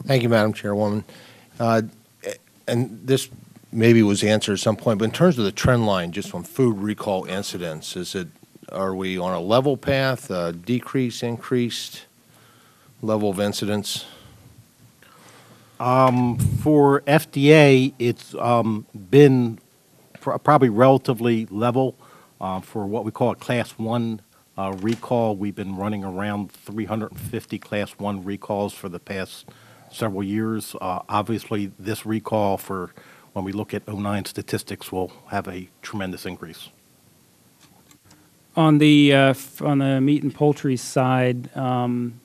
Thank you, Madam Chairwoman. And this maybe was answered at some point, but in terms of the trend line, just on food recall incidents, are we on a level path, decrease, increased level of incidents? For FDA, it's been probably relatively level. For what we call a Class 1 recall, we've been running around 350 Class 1 recalls for the past several years. Obviously, this recall, for when we look at '09 statistics, will have a tremendous increase. On the meat and poultry side,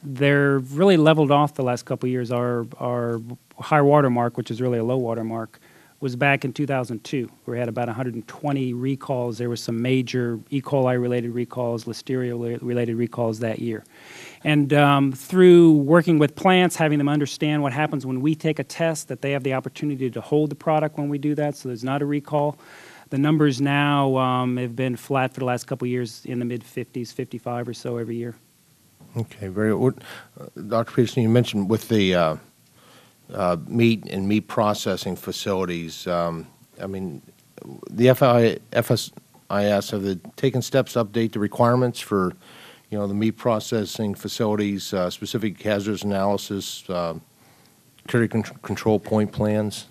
they're really leveled off the last couple of years. Our high water mark, which is really a low water mark, was back in 2002. We had about 120 recalls. There were some major E. coli-related recalls, Listeria-related recalls that year. And through working with plants, having them understand what happens when we take a test, that they have the opportunity to hold the product when we do that, so there's not a recall. The numbers now have been flat for the last couple of years, in the mid-50s, 55 or so every year. Okay, very good. Dr. Peterson, you mentioned with the meat and meat processing facilities, I mean, the FSIS, have they taken steps to update the requirements for, the meat processing facilities, specific hazards analysis, security control point plans?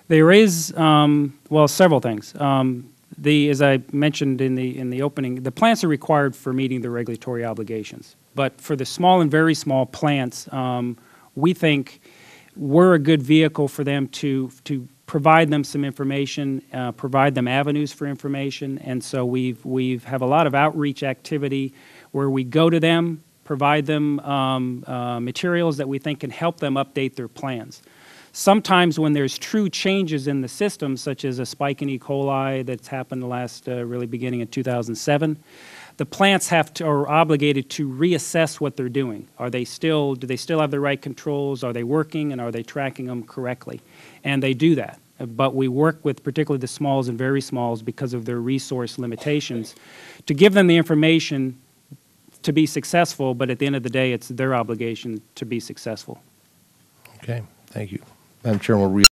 They raise, well, several things. As I mentioned in the opening, the plants are required for meeting the regulatory obligations. But for the small and very small plants, we think we're a good vehicle for them to provide them some information, provide them avenues for information. And so we've have a lot of outreach activity where we go to them, provide them materials that we think can help them update their plans. Sometimes when there's true changes in the system, such as a spike in E. coli that's happened the last really beginning in 2007, the plants are obligated to reassess what they're doing. Do they still have the right controls? Are they working, and are they tracking them correctly? And they do that. But we work with particularly the smalls and very smalls because of their resource limitations to give them the information to be successful, but at the end of the day, it's their obligation to be successful. Okay, thank you. Madam Chairman, we'll